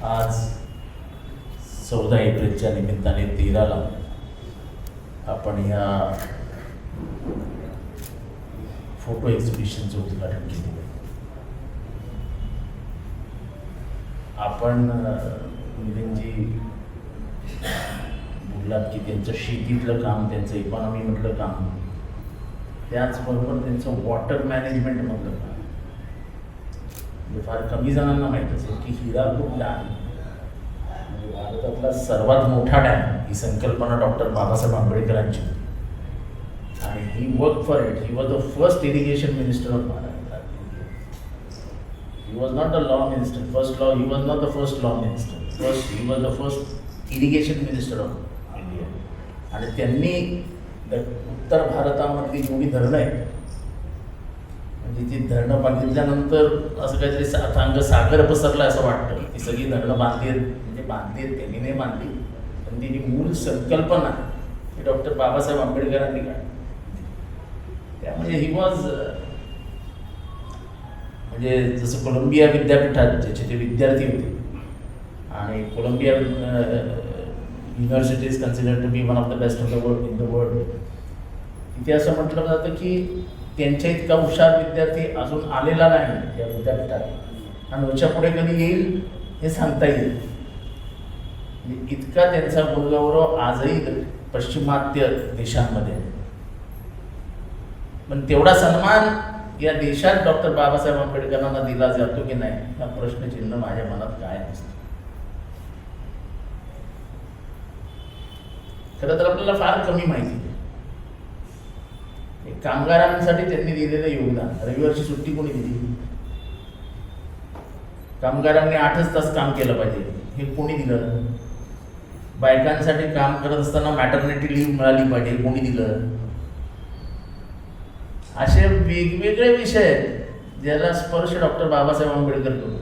आज 14 एप्रिलच्या निमित्ताने 13ला आपण या फोटो एक्झिबिशनचं उद्घाटन केले. आपण मिलिंदजी बोललात की त्यांचं शेतीतलं काम, त्यांचं इकॉनॉमीमधलं काम, त्याचबरोबर त्यांचं वॉटर मॅनेजमेंटमधलं काम. म्हणजे फार कमी जणांना माहीत असेल की हिराकूड डॅम म्हणजे भारतातला सर्वात मोठा डॅम, ही संकल्पना डॉक्टर बाबासाहेब आंबेडकरांची होती. आणि he work for it. He was the first irrigation minister of Maharashtra. He was not the law minister. First law, he was not the first law minister. He was the first irrigation minister of India. आणि त्यांनी उत्तर भारतामधली जेवढी धरणं आहेत, म्हणजे ती धरणं बांधल्यानंतर असं काहीतरी अथांग सागर पसरलं असं वाटतं. ती सगळी धरणं बांधली आहेत, म्हणजे बांधली आहेत, त्यांनी नाही बांधली, पण ती जी मूळ संकल्पना ही डॉक्टर बाबासाहेब आंबेडकरांनी काढली. त्यामुळे ही वॉज म्हणजे जसं कोलंबिया विद्यापीठात ज्याचे ते विद्यार्थी होते, आणि Columbia university is considered to be one of the best of the world in the world. तिथे असं म्हटलं जातं की त्यांच्या इतका हुशार विद्यार्थी अजून आलेला नाही या विद्यापीठात, आणि याच्या पुढे कधी येईल हे सांगता येईल. इतका त्यांचा गुणगौरव आजही पश्चिमात्य देशांमध्ये. पण तेवढा सन्मान या देशात डॉक्टर बाबासाहेब आंबेडकरांना दिला जातो की नाही, हा प्रश्नचिन्ह माझ्या मनात काय असतं. खरं तर आपल्याला फार कमी माहिती आहे कामगारांसाठी त्यांनी दिलेलं योगदान. रविवारची सुट्टी कोणी दिली? कामगारांनी 8च तास काम केलं पाहिजे, हे कोणी दिलं? बायकांसाठी काम करत असताना मॅटर्निटी लिव्ह मिळाली पाहिजे, कोणी दिलं? असे वेगवेगळे विषय आहेत ज्याला स्पर्श डॉक्टर बाबासाहेब आंबेडकर करू.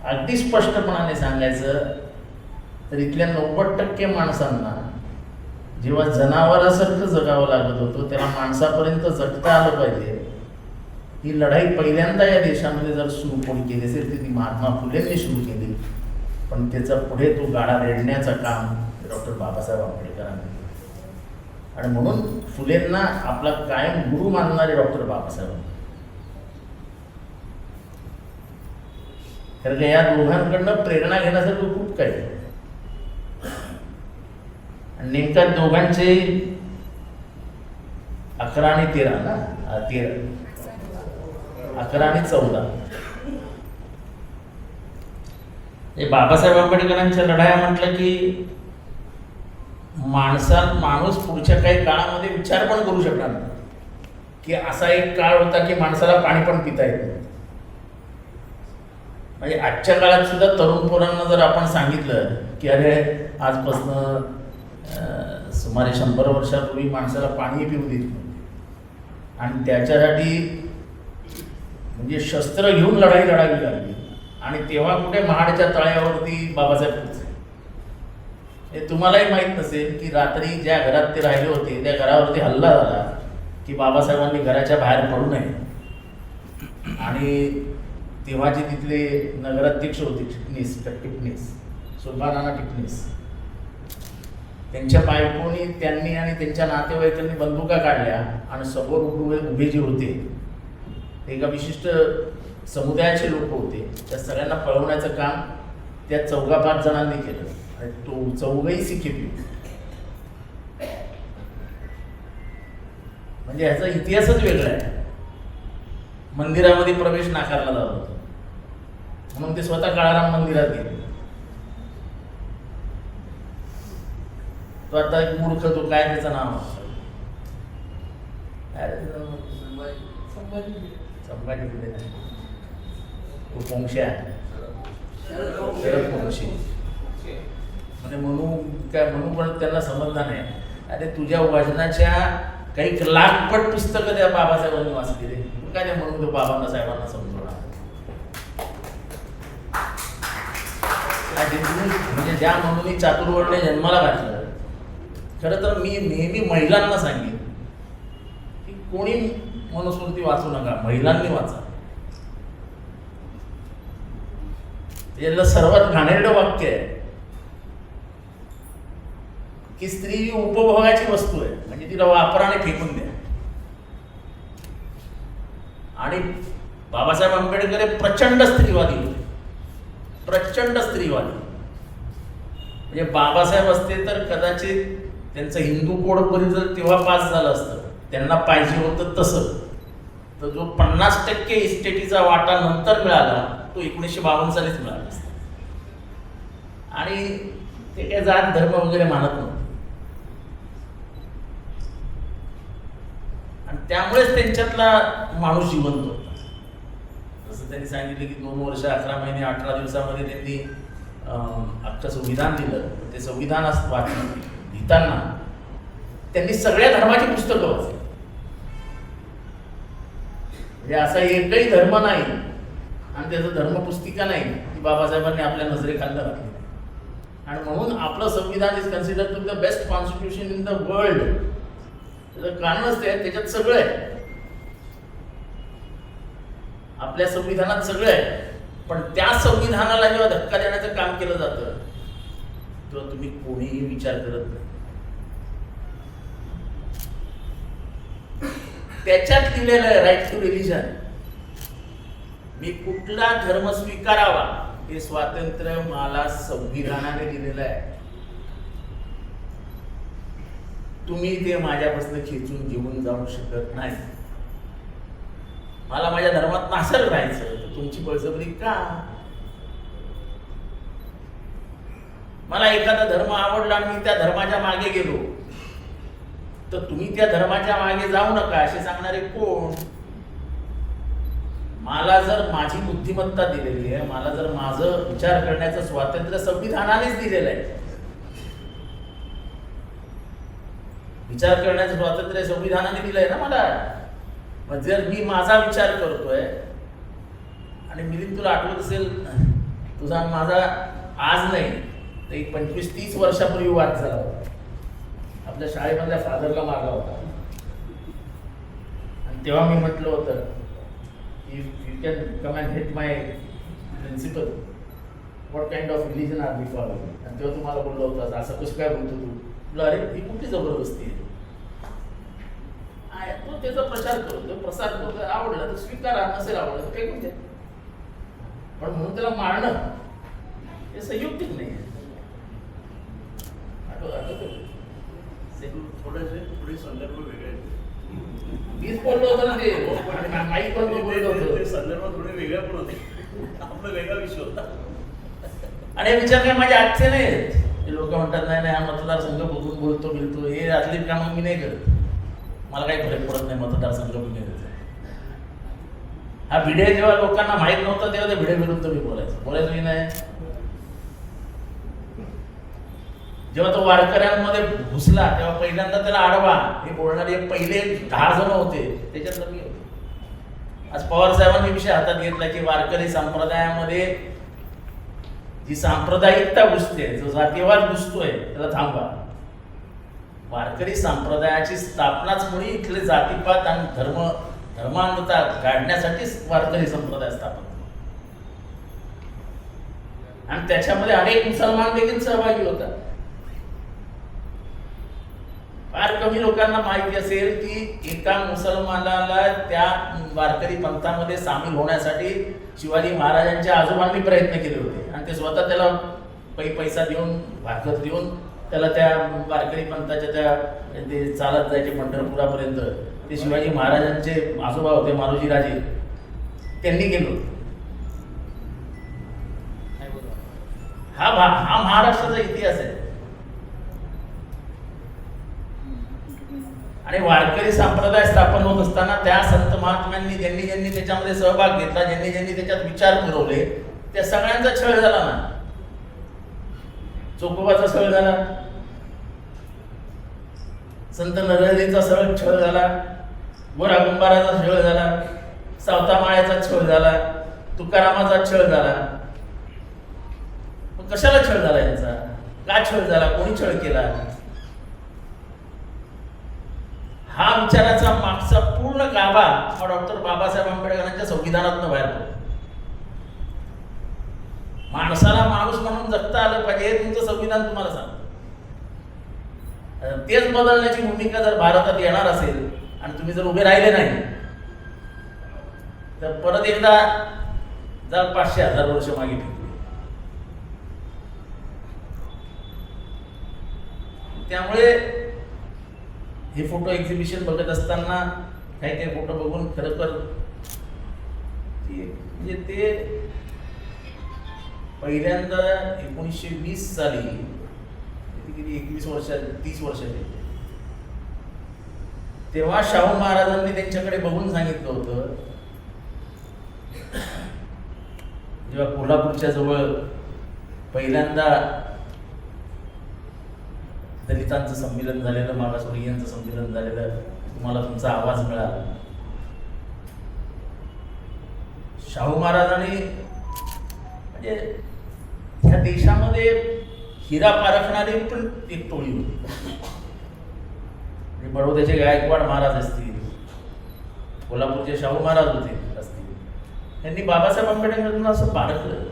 अगदी स्पष्टपणाने सांगायचं तर इथल्या 90% माणसांना जेव्हा जनावरासारखं जगावं लागत होतं, त्याला माणसापर्यंत जगता आलं पाहिजे, ही लढाई पहिल्यांदा या देशामध्ये जर सुरू कोणी केली असेल तर ती महात्मा फुलेंनी सुरू केली. पण त्याचा पुढे तो गाडा रेडण्याचं काम डॉक्टर बाबासाहेब आंबेडकरांनी. आणि म्हणून फुलेंना आपला कायम गुरु मानणारे डॉक्टर बाबासाहेब. कारण का या दोघांकडनं प्रेरणा घेण्यासारखं खूप काही. नेमका दोघांचे 11 आणि 13 ना, 11 आणि 14 हे बाबासाहेब आंबेडकरांच्या लढाया म्हटलं की माणूस पुढच्या काही काळामध्ये विचार पण करू शकणार नाही की असा एक काळ होता की माणसाला पाणी पण पिता येत नाही. म्हणजे आजच्या काळात सुद्धा तरुण पोरांना जर आपण सांगितलं की अरे आजपासून सुमारे 100 वर्षापूर्वी माणसाला पाणी पिऊ देत नव्हते, आणि त्याच्यासाठी म्हणजे शस्त्र घेऊन लढाई लढावी लागली, आणि तेव्हा कुठे महाडच्या तळ्यावरती बाबासाहेब पोचले. हे तुम्हालाही माहीत नसेल की रात्री ज्या घरात ते राहिले होते त्या घरावरती हल्ला झाला की बाबासाहेबांनी घराच्या बाहेर पडू नये. आणि तेव्हाचे तिथले नगराध्यक्ष होते टिपणीस, सुभानाना टिपणीस, त्यांच्या बायकोनी त्यांनी आणि त्यांच्या नातेवाईकांनी बंदुका काढल्या, आणि समोर उभे जे होते एका विशिष्ट समुदायाचे लोक होते, त्या सगळ्यांना पळवण्याचं काम त्या 4-5 जणांनी केलं. आणि तो 4ही सिखेपी. म्हणजे ह्याचा इतिहासच वेगळा आहे. मंदिरामध्ये प्रवेश नाकारला जात होता म्हणून ते स्वतः काळाराम मंदिरात गेले. तो आता एक मूर्ख, तो काय त्याचं नाव, संभाजी भिडे, तो पोंक्षे आहे, शरद पोंक्षे. म्हणजे म्हणून पण त्यांना समजला नाही. अरे तुझ्या वजनाच्या काही लाखपट पुस्तकं त्या बाबासाहेबांनी वाचली रे, काय ते म्हणून तो बाबांना साहेबांना समजवणार. म्हणजे ज्या म्हणून चातुर्वर्ण्य जन्माला घातलं. खरं तर मी नेहमी महिलांना सांगेन की कोणी मनुस्मृती वाचू नका, महिलांनी वाचा. याला सर्वात घाणेरडं वाक्य आहे की स्त्री ही उपभोगाची वस्तू आहे, म्हणजे तिला वापरा आणि फेकून द्या. आणि बाबासाहेब आंबेडकर हे प्रचंड स्त्रीवादी होते, प्रचंड स्त्रीवादी. म्हणजे बाबासाहेब असते तर कदाचित त्यांचं हिंदू कोड जर तेव्हा पास झालं असतं, त्यांना पाहिजे होतं तसं, तर जो 50% इस्टेटीचा वाटा नंतर मिळाला तो 1952 सालीच मिळाला असता. आणि ते काय जात धर्म वगैरे मानत नव्हते, आणि त्यामुळेच त्यांच्यातला माणूस जिवंत होता. जसं त्यांनी सांगितलं की 2 वर्ष 11 महिने 18 दिवसामध्ये त्यांनी अख्खं संविधान दिलं. ते संविधान लिहिताना त्यांनी सगळ्या धर्माची पुस्तकं वाचली. म्हणजे असा एकही धर्म नाही आणि त्याचं धर्मपुस्तिका नाही की बाबासाहेबांनी आपल्या नजरेखाली घातली. आणि म्हणून आपलं संविधान is consider to the best constitution in the world. त्याचं कारणच ते आहे, त्याच्यात सगळं आहे. आपल्या संविधानात सगळं आहे, पण त्या संविधानाला जेव्हा धक्का देण्याचं काम केलं जातं तेव्हा तुम्ही कोणीही विचार करत नाही. त्याच्यात लिहिलेलं आहे राईट टू रिलिजन. मी कुठला धर्म स्वीकारावा हे स्वातंत्र्य मला संविधानाने दिलेलं आहे. तुम्ही ते माझ्यापासून खेचून घेऊन जाऊ शकत नाही. मला माझ्या धर्मात नासर राहायचं तर तुमची बळजबरी का? मला एखादा धर्म आवडला आणि मी त्या धर्माच्या मागे गेलो तर तुम्ही त्या धर्माच्या मागे जाऊ नका असे सांगणारे कोण? मला जर माझी बुद्धिमत्ता दिलेली आहे, मला जर माझं विचार करण्याचं स्वातंत्र्य संविधानानेच दिलेलं आहे, विचार करण्याचं स्वातंत्र्य संविधानाने दिलंय ना मला. मग जर मी माझा विचार करतोय, आणि मिलिंद तुला आठवत असेल तुझा माझा आज नाही तर एक 25-30 वर्षापूर्वी वाद झाला होता. आपल्या शाळेमधल्या फादरला मारला होता आणि तेव्हा मी म्हटलं होतं if you can come and hit my principle what kind of religion are we following. आणि तेव्हा तुम्हाला बोललो होतं असं कसं काय बोलतो तू. तुला अरे ही कुठली जबरदस्ती आहे. तो त्याचा प्रचार करतो, प्रसार करतो, आवडला तर स्वीकारा, नसेल आवडलं तर फेकून द्या. पण म्हणून त्याला मारणं हे संयुक्तिक नाही. थोडे संदर्भ वेगळे, मीच बोललो होतो ना ते, काही पण बोललो होतो, ते संदर्भ थोडे वेगळे पण होते. आपला वेगळा विषय होता. आणि हे विचार काही माझे आजचे नाहीत. लोक म्हणतात नाही नाही हा मतदारसंघ बघून बोलतो बिलतो, हे आतली कामं मी नाही करत. मला काही फरक पडत नाही मतदारसंघ बघण्याचा. हा भिडे जेव्हा लोकांना माहित नव्हतं तेव्हा ते भिडे विरुद्ध मी बोलायचं की नाही. जेव्हा तो वारकऱ्यांमध्ये घुसला तेव्हा पहिल्यांदा त्याला अडवा हे बोलणारे पहिले 10 जण होते, त्याच्यातलं मी होतो. आज पवार साहेबांनी विषय हातात घेतला की वारकरी संप्रदायामध्ये जी सांप्रदायिकता घुसते, जो जातीवाद घुसतोय त्याला थांबवा. वारकरी संप्रदायाची स्थापनाच मुळी इथले जातीपात आणि धर्मांधता काढण्यासाठीच वारकरी संप्रदाय स्थापन, आणि त्याच्यामध्ये अनेक मुसलमान देखील सहभागी होतात. फार कमी लोकांना माहिती असेल की एका मुसलमानाला त्या वारकरी पंथामध्ये सामील होण्यासाठी शिवाजी महाराजांच्या आजोबांनी प्रयत्न केले होते, आणि ते स्वतः त्याला पैसा देऊन भागत देऊन त्याला त्या वारकरी पंथाच्या त्या ते चालत जायचे पंढरपुरापर्यंत. ते शिवाजी महाराजांचे आजोबा होते मालोजी राजे, त्यांनी केलं. हा महाराष्ट्राचा इतिहास आहे. आणि वारकरी संप्रदाय स्थापन होत असताना त्या संत महात्म्यांनी ज्यांनी त्याच्यामध्ये सहभाग घेतला, ज्यांनी त्याच्यात विचार पुरवले, त्या सगळ्यांचा छळ झाला ना. चोकोबाचा छळ झाला, संत नरहरीचा छळ झाला, गोरागुंबाराचा छळ झाला, सावता माळ्याचा छळ झाला, तुकारामाचा छळ झाला. मग कशाला छळ झाला यांचा? का छळ झाला? कोणी छळ केला? हा विचाराचा मागचा पूर्ण गाभा डॉक्टर बाबासाहेब आंबेडकरांच्या संविधानातून बाहेर पडतो. माणसाला माणूस म्हणून जगता आलं पाहिजे हे तुमचं संविधान तुम्हाला सांगतं. तेच बदलण्याची भूमिका जर भारतात येणार असेल आणि तुम्ही जर उभे राहिले नाही तर परत एकदा जर 500,000 वर्ष मागे ठेवले. त्यामुळे हे फोटो एक्झिबिशन बघत असताना काही काही फोटो बघून खरंतर म्हणजे ते पहिल्यांदा 1920 साली किती 21 वर्ष 30 वर्षाचे तेव्हा शाहू महाराजांनी त्यांच्याकडे बघून सांगितलं होतं, जेव्हा कोल्हापूरच्या जवळ पहिल्यांदा दलितांचं संमेलन झालेलं, मागासवर्गीयांचं संमेलन झालेलं, तुम्हाला तुमचा आवाज मिळाला. शाहू महाराजांनी म्हणजे ह्या देशामध्ये हिरा पारखणारी पण एक टोळी होती. बडोद्याचे गायकवाड महाराज असतील, कोल्हापूरचे शाहू महाराज होते असतील, त्यांनी बाबासाहेब आंबेडकरांना असं पारखलं.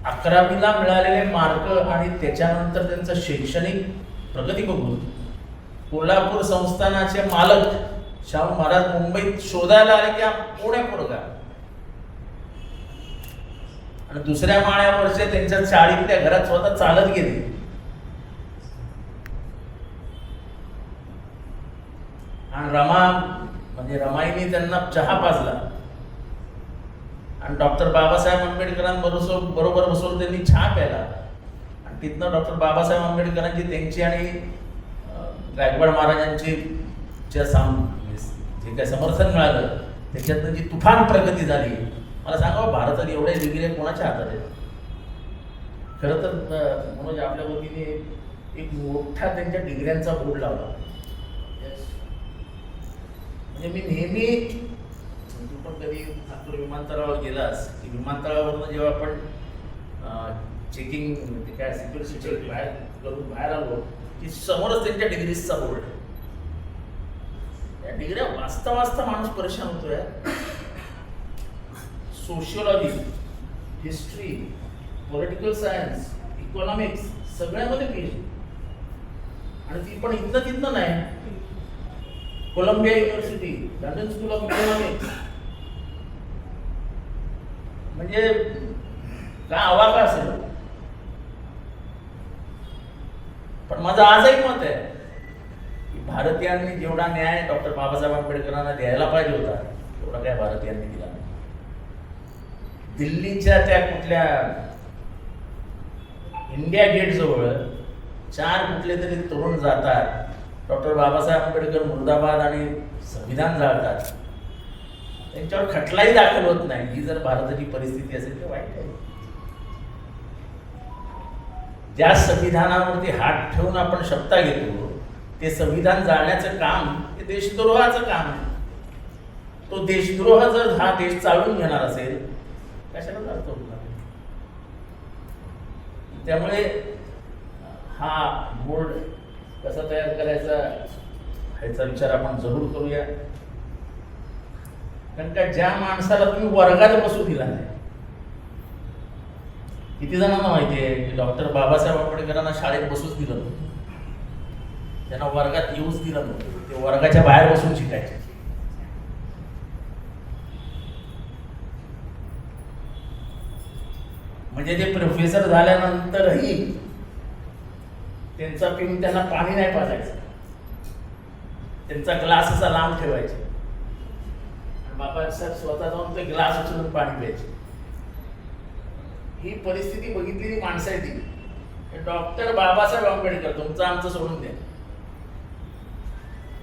11वीला मिळालेले मार्क आणि त्याच्यानंतर त्यांचं शैक्षणिक प्रगती बघून कोल्हापूर संस्थानाचे मालक शाहू महाराज मुंबईत शोधायला आले की कोण आहे पोरगा, आणि दुसऱ्या माळ्यावरचे त्यांच्या चाळीतल्या घरात स्वतः चालत गेले. आणि रमा म्हणजे रमाईने त्यांना चहा पाजला आणि डॉक्टर बाबासाहेब आंबेडकरांबरोबर बसून त्यांनी चहा प्यायला. आणि तिथनं डॉक्टर बाबासाहेब आंबेडकरांची त्यांची आणि गायकवाड महाराजांची जे काही समर्थन मिळालं त्याच्यात त्यांची तुफान प्रगती झाली. मला सांगा भारतात एवढ्या डिग्री कोणाच्या हातात आहेत? खरं तर मनोज आपल्या वतीने एक मोठा त्यांच्या डिग्र्यांचा बोर्ड लावला. म्हणजे मी नेहमी, तू पण कधी नागपूर विमानतळावर गेलास की विमानतळावरनं जेव्हा आपण चेकिंग काय सिक्युरिटी चेक बाहेर करून बाहेर आलो की समोरच त्यांच्या डिग्रीजचा बोर्ड. या डिग्र्या वाचता वाचता माणूस परेशान होतोय. Sociology, history, political science, economics सगळ्यामध्ये PhD. आणि ती पण इथनं तिथनं नाही, Columbia university, London school of economics. म्हणजे काय अवाका असेल. पण माझं आजही मत आहे की भारतीयांनी जेवढा न्याय डॉक्टर बाबासाहेब आंबेडकरांना द्यायला पाहिजे होता तेवढा काय भारतीयांनी दिला नाही. दिल्लीच्या त्या कुठल्या इंडिया गेट जवळ 4 कुठले तरी तरुण जातात, डॉक्टर बाबासाहेब आंबेडकर मुर्दाबाद आणि संविधान जाळतात, त्यांच्यावर खटलाही दाखल होत नाही. ही जर भारताची परिस्थिती असेल तर वाईट आहे. ज्या संविधानावरती हात ठेवून आपण शपथा घेतो ते संविधान जाळण्याचं काम हे देशद्रोहाचं काम आहे. तो देशद्रोह जर हा देश चालवून घेणार असेल कशाला जातो? त्यामुळे हा बोर्ड कसा तयार करायचा ह्याचा विचार आपण जरूर करूया. कारण का ज्या माणसाला तुम्ही वर्गात बसू दिला नाही, किती जणांना माहिती आहे की डॉक्टर बाबासाहेब आंबेडकरांना शाळेत बसूच दिलं नव्हतं, त्यांना वर्गात येऊच दिलं नव्हतं, ते वर्गाच्या बाहेर बसून शिकायचे. म्हणजे ते प्रोफेसर झाल्यानंतरही त्यांचा पिऊन त्यांना पाणी नाही पाजायचं, त्यांचा ग्लास असा लांब ठेवायचे. बाबासाहेब स्वतः जाऊन ते ग्लास उचलून पाणी प्यायचे. ही परिस्थिती बघितलेली माणसं आहे ती. डॉक्टर बाबासाहेब आंबेडकर तुमचं आमचं सोडून द्या.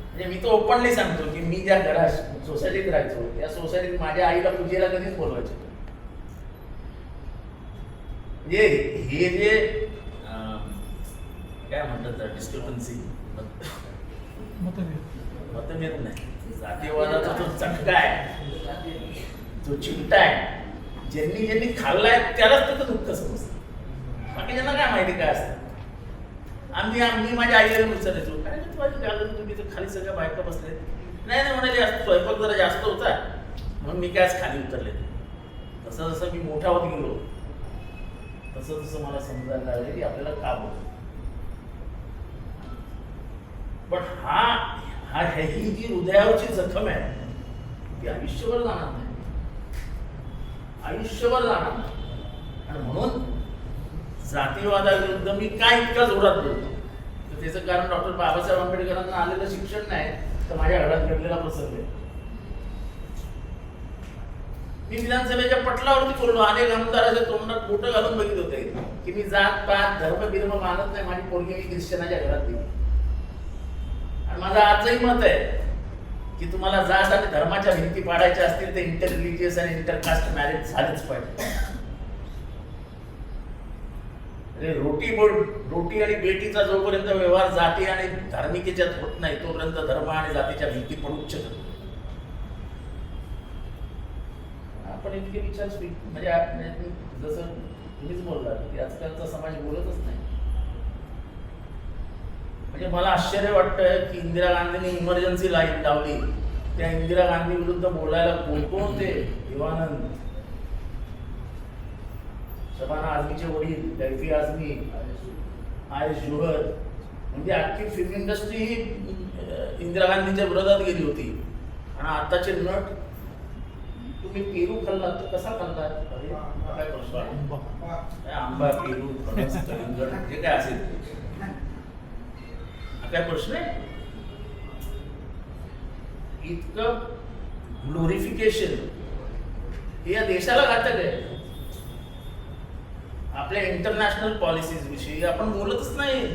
म्हणजे मी तो ओपनली सांगतो की मी ज्या घरात सोसायटीत राहायचो त्या सोसायटीत माझ्या आईला पूजेला कधीच बोलवायचे. म्हणजे हे जे काय म्हणतात डिस्क्रिपन्सी, मतभेद नाही, जातीवादाचा जो चटका आहे, जो चिमटा आहे, ज्यांनी ज्यांनी खाल्लाय त्यालाच त्याचं दुःख समजतं. बाकी ज्यांना काय माहिती काय असतं. आम्ही माझ्या आईला विचारायचो काय तुम्ही तर खाली सगळ्या बायका बसले. नाही म्हणाले स्वयंपाक जरा जास्त होता म्हणून मी काय खाली उतरले. जसं जसं मी मोठा होत गेलो तसं तसं मला समजायला लागलं की आपल्याला का बोलतो. पण ही जी हृदयावरची जखम आहे ती आयुष्यभर जाणार नाही, आयुष्यभर जाणार नाही. आणि म्हणून जातीवादाविरुद्ध मी काय इतका जोरात बोलतो तर त्याचं कारण डॉक्टर बाबासाहेब आंबेडकरांना आलेलं शिक्षण नाही तर माझ्या घरात घडलेला प्रसंग आहे. मी विधानसभेच्या पटलावरती बोललो, अनेक आमदाराच्या तोंडात बोटं घालून बघित होते की मी जात पात धर्म बिर्म मानत नाही, माझी पोरगी मी ख्रिश्चनाच्या घरात दिली. आणि माझं आजही मत आहे की तुम्हाला जात आणि धर्माच्या भिंती पाडायच्या असतील तर इंटर रिलिजियस आणि इंटरकास्ट मॅरेज झालेच पाहिजे. रोटी आणि बेटीचा जोपर्यंत व्यवहार जाती आणि धार्मिकेच्यात होत नाही तोपर्यंत धर्म आणि जातीच्या भिंती पडूच शकत नाही. आपण इतके विचार म्हणजे जसं तुम्हीच बोलला की आजकालचा समाज बोलतच नाही. म्हणजे मला आश्चर्य वाटतं की इंदिरा गांधींनी इमर्जन्सी लाईन लावली, त्या इंदिरा गांधी विरुद्ध बोलायला कोण कोण होते? देवानंद, शबाना आझमीचे वडील कैफी आझमी, आयश जोहर, म्हणजे अख्खी फिल्म इंडस्ट्री ही इंदिरा गांधींच्या विरोधात गेली होती. आणि आताचे नट, तुम्ही पेरू खाल्लात तर कसा खाल्लात? काय प्रश्न? आंबा, पेरू, फणस, कलिंगड जे काय असेल काय प्रश्न आहे? इतकं ग्लोरिफिकेशन हे या देशाला घातक आहे. आपल्या इंटरनॅशनल पॉलिसीज विषयी आपण बोलतच नाही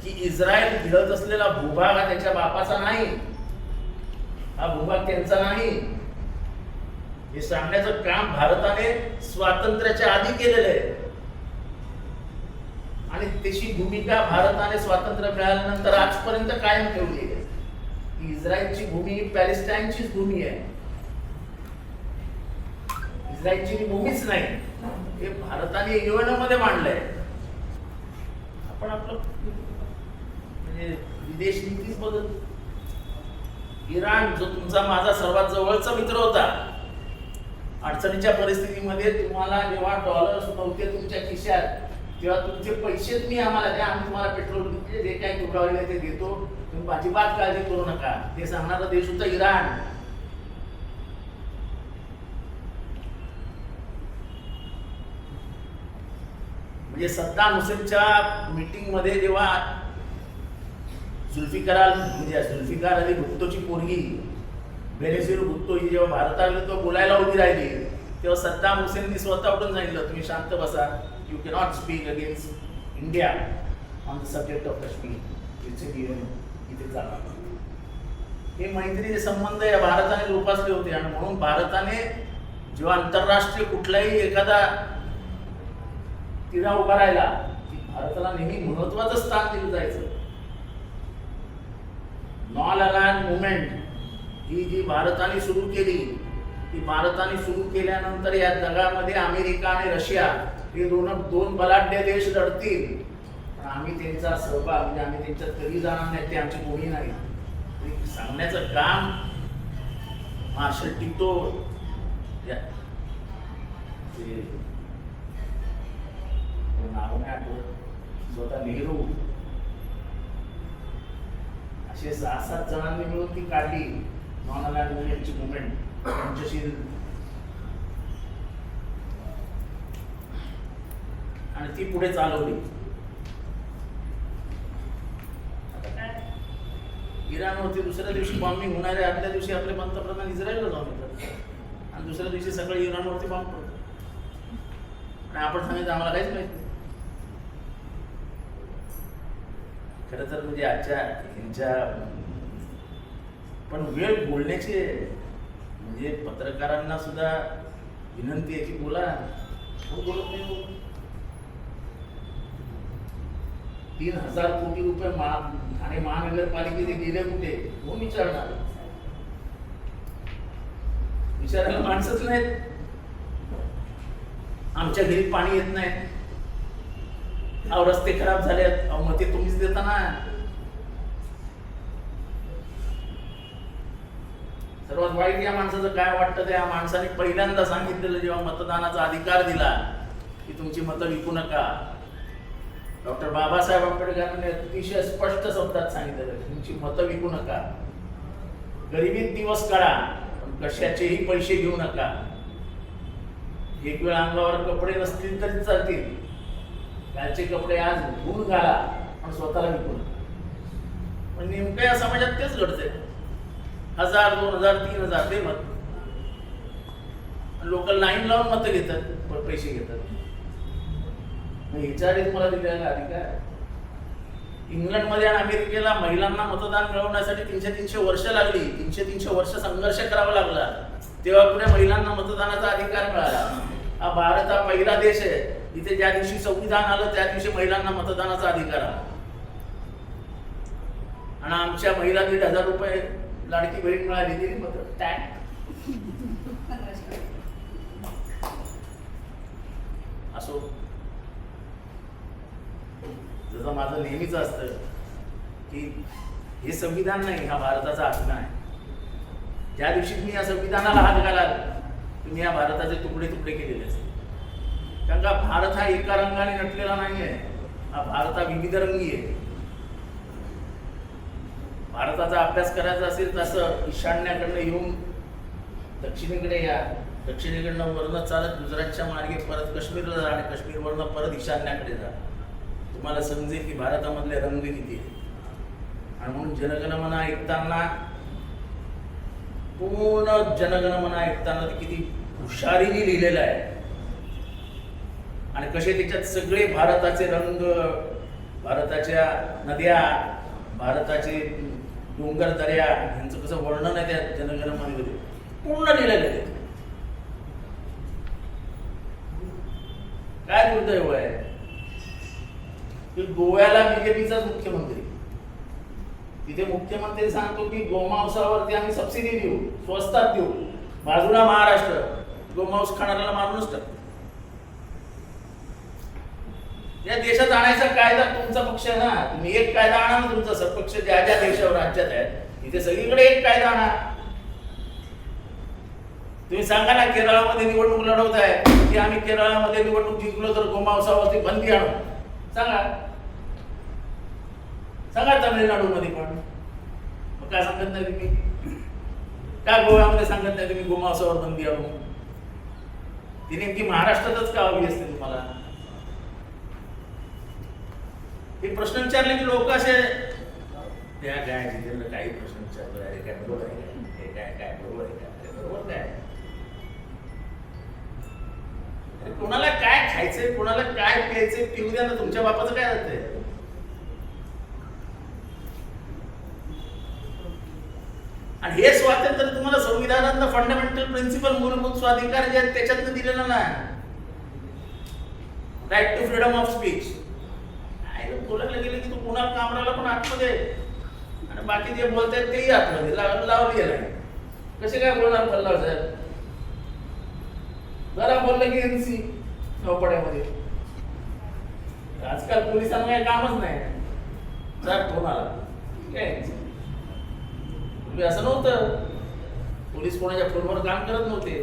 की इस्रायल गिळत असलेला भूभाग हा त्याच्या बापाचा नाही, हा भूभाग त्यांचा नाही, हे सांगण्याचं काम भारताने स्वातंत्र्याच्या आधी केलेलं आहे. आणि त्याची भूमिका भारताने स्वातंत्र्य मिळाल्यानंतर आजपर्यंत कायम ठेवली आहे. इस्रायलची भूमी ही पॅलेस्टाईनचीच भूमी आहे, इस्रायलची भूमीच नाही. हे भारताने UN मध्ये मांडलंय. आपण आपलं म्हणजे विदेश नीतीच बदल. इराण जो तुमचा माझा सर्वात जवळचा मित्र होता, अडचणीच्या परिस्थितीमध्ये तुम्हाला जेव्हा डॉलर्स नव्हते तुमच्या खिशात तेव्हा तुमचे पैसे तुम्ही आम्हाला द्या, आम्ही तुम्हाला पेट्रोल जे काही तुकडवले ते देतो, तुम्ही अजिबात काळजी करू नका, ते सांगणारा देश होता इराण. म्हणजे सद्दाम हुसेनच्या मीटिंग मध्ये जेव्हा जुल्फिकार अली भुट्टोची पोरगी बेनझीर भुट्टो ही जेव्हा भारताविरुद्ध बोलायला उभी राहिली तेव्हा सद्दाम हुसेननी स्वतः उठून सांगितलं, तुम्ही शांत बसा, you cannot speak against India on the subject of Kashmir. इथे चालला हे मैत्रीचे संबंध या भारताने जोपासले होते. आणि म्हणून भारताने जेव्हा आंतरराष्ट्रीय कुठलाही एखादा तिढा उभा राहिला की भारताला नेहमी महत्वाचं स्थान दिलं जायचं. नॉन अलायन्स मुवमेंट ही जी भारताने सुरू केली, ती भारताने सुरू केल्यानंतर या जगामध्ये अमेरिका आणि रशिया हे दोन बलाढ्य देश लढतील, पण आम्ही त्यांचा सहभाग म्हणजे आम्ही त्यांच्यात कधी जाणार नाही, ते आमची भूमी नाही. सांगण्याचं काम मार्शल टिटो, नाव नाही आठवत, स्वतः नेहरू असे 6-7 जणांनी मिळून ती काढली नॉन अलायन्स मुवमेंटची मुवमेंट त्यांच्याशी. आणि ती पुढे चालवली. इराणवरती दुसऱ्या दिवशी बॉम्बिंग होणारे, आदल्या दिवशी आपले पंतप्रधान इस्रायलला जाऊन येतात आणि दुसऱ्या दिवशी सकाळी इराणवरती बॉम्ब पडतो. आणि आपण सांगितलं आम्हाला काहीच माहिती नाही. खरं तर म्हणजे आजच्या यांच्या पण वेळ बोलण्याची म्हणजे पत्रकारांना सुद्धा विनंती आहे की बोला, बोलत नाही. 3,000 कोटी रुपये ठाणे महानगरपालिकेचे गेले कुठे कोण विचारणार? विचारायला माणसंच नाहीत. आमच्या घरी पाणी येत नाही, अहो रस्ते खराब झालेत, अहो मग ते तुम्हीच देता ना. सर्वात वाईट या माणसाचं काय वाटतं, त्या माणसाने पहिल्यांदा सांगितलेलं जेव्हा मतदानाचा अधिकार दिला की तुमची मतं विकू नका. डॉक्टर बाबासाहेब आंबेडकरांनी अतिशय स्पष्ट शब्दात सांगितलेलं तुमची मतं विकू नका, गरिबीत दिवस काढा पण कशाचेही पैसे घेऊ नका. एक वेळ अंगावर कपडे नसतील तरी चालतील, कालचे कपडे आज धुवून घाला पण स्वतःला विकू नका. पण नेमकं या समाजात तेच घडतंय. 1000, 2000, 3000 ते मत लोक लाईन लावून मतं घेतात, पैसे घेतात. ह्याच्या आधी तुम्हाला दिलेला अधिकार. इंग्लंडमध्ये आणि अमेरिकेला महिलांना मतदान मिळवण्यासाठी 300 वर्ष लागली. 300 वर्ष संघर्ष करावा लागला, तेव्हा पुढे महिलांना मतदानाचा अधिकार मिळाला. हा भारत हा पहिला देश आहे इथे ज्या दिवशी संविधान आलं त्या दिवशी महिलांना मतदानाचा अधिकार आला. आणि आमच्या महिला 1,500 रुपये लाडकी बहीण मिळाली तरी मत असो. जसं माझं नेहमीच असतं की हे संविधान नाही, हा भारताचा आत्मा आहे. ज्या दिवशी तुम्ही या संविधानाला हात घालाल तुम्ही या भारताचे तुकडे तुकडे केलेले असतील. कारण का भारत हा एका रंगाने नटलेला नाही आहे, हा भारत हा विविध रंगी आहे. भारताचा अभ्यास करायचा असेल तसं ईशान्याकडनं येऊन दक्षिणेकडे या, दक्षिणेकडनं वरनं चालत गुजरातच्या मार्गे परत काश्मीरला जा आणि काश्मीरवरनं परत ईशान्याकडे जा. तुम्हाला समजेल की भारतामधले रंग किती आहे. आणि म्हणून जनगणमना ऐकताना, पूर्ण जनगणमना ऐकताना ते किती हुशारीने लिहिलेलं आहे आणि कसे त्याच्यात सगळे भारताचे रंग, भारताच्या नद्या, भारताचे डोंगर दऱ्या यांचं कसं वर्णन आहे त्या जनगणमनेमध्ये पूर्ण लिहिलेलं आहे. काय दुर्दैव आहे की गोव्याला बीजेपीचाच मुख्यमंत्री, तिथे मुख्यमंत्री सांगतो की गोमांसावरती आम्ही सबसिडी देऊ, स्वस्तात देऊ, बाजूला महाराष्ट्र गोमांस खाणाऱ्याला मारूनच टाकतो. या देशात आणायचा कायदा तुमचा पक्ष आहे ना, तुम्ही एक कायदा आणा ना तुमचा सपक्ष ज्या ज्या देशावर राज्यात आहेत तिथे सगळीकडे एक कायदा आणा. तुम्ही सांगा ना केरळामध्ये निवडणूक लढवत आहे की आम्ही केरळामध्ये निवडणूक जिंकलो तर गोमांसावरती बंदी आणू, सांगा. सांगा तामिळनाडूमध्ये पण. मग काय सांगत नाही तुम्ही? का गोव्यामध्ये सांगत नाही तुम्ही गोमांसावर बंदी आणू? ती नेमकी महाराष्ट्रातच का हवी असते तुम्हाला? हे प्रश्न विचारले की लोक असे त्या काय जिल्ह्याला काही प्रश्न विचारतो, अरे काय बरोबर आहे काय, काय काय बरोबर आहे काय, बरोबर काय. कोणाला काय खायचंय, कोणाला काय प्यायचंय पिऊ द्या ना, तुमच्या बापाचं काय जातंय. आणि हे स्वातंत्र्य तुम्हाला संविधानातलं फंडामेंटल प्रिन्सिपल, मूलभूत स्वाधिकार जे आहेत त्याच्यातनं दिलेलं नाही. Right to freedom of speech. बोलायला गेले की तू पुन्हा कामराला पण आतमध्ये आणि बाकी जे बोलतायत तेही आतमध्ये लावली गेला. कसे काय बोलणार पल्लाव साहेब? जरा बोललं की एनसी नौपड्यामध्ये. आजकाल पोलिसांना काही कामच नाही, जर फोन आला काय असं नव्हतं. पोलीस कोणाच्या फोनवर काम करत नव्हते.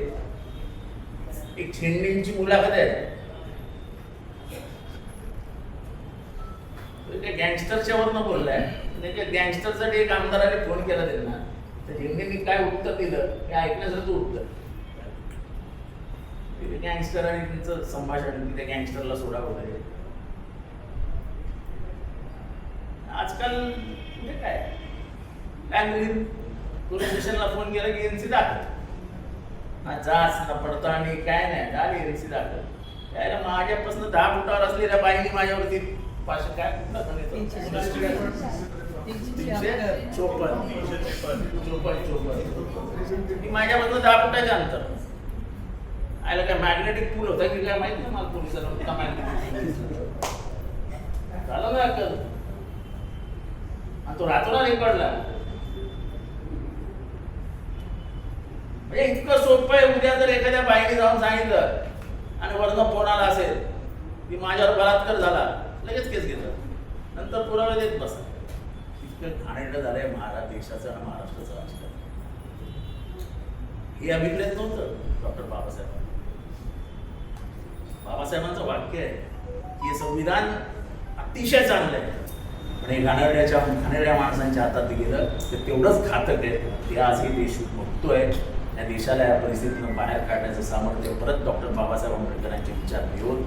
एक छेडणींची मुलाखत आहे, त्या गँगस्टरच्या वरनं बोललाय. त्या गँगस्टरसाठी एक आमदाराने फोन केला त्यांना, तर झेंडेंनी काय उत्तर दिलं हे ऐकण्यासारखं उत्तर. गँगस्टर आणि त्यांचं संभाषण की त्या गँगस्टरला सोडा वगैरे. आजकाल म्हणजे काय काय मुली पोलीस स्टेशनला फोन केला की एनसी दाखल ना, जाच ना पडताळणी काय नाही, झाली एनसी दाखल. त्याला माझ्यापासून 10 फुटावर असलेल्या बाईंनी माझ्यावरती 500 काय 354 माझ्यामधलं 10 फुटाच्या अंतर. आयला काय मॅग्नेटिक पूल होता की काय माहित नाही मला, पोलिसांना होता मॅग्नेटिक झालं ना अक्कल. आणि तो रातोरात रेकॉर्डला. म्हणजे इतकं सोपं आहे. उद्या जर एखाद्या बाईने जाऊन सांगितलं आणि वरनं फोन आला असेल की माझ्यावर बलात्कार झाला, लगेच केस घेतात, नंतर पुरावे देत बसा. इतकं घाणेरडं झालंय देशाचं आणि महाराष्ट्राचं राजकारण. हे अभिप्रेत नव्हतं डॉक्टर बाबासाहेबांचं. बाबासाहेबांचं वाक्य आहे की हे संविधान अतिशय चांगलं आहे, पण हे घाणेरड्या माणसांच्या हातात गेलं तर तेवढंच घातक आहे. ते आज हे देश बघतोय. या देशाला या परिस्थितीतून बाहेर काढण्याचं सामर्थ्य परत डॉक्टर बाबासाहेब आंबेडकरांचे विचार घेऊन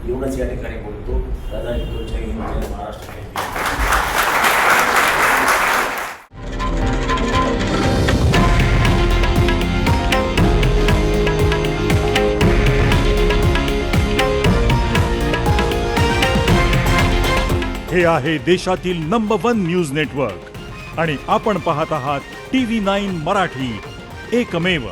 एवढंच या ठिकाणी बोलतो. दादा हिंदू, जय हिंद, जय महाराष्ट्र, जय हिंद. हे आहे देशातील नंबर 1 न्यूज नेटवर्क आणि आपण पाहत आहात TV9 मराठी, एकमेव.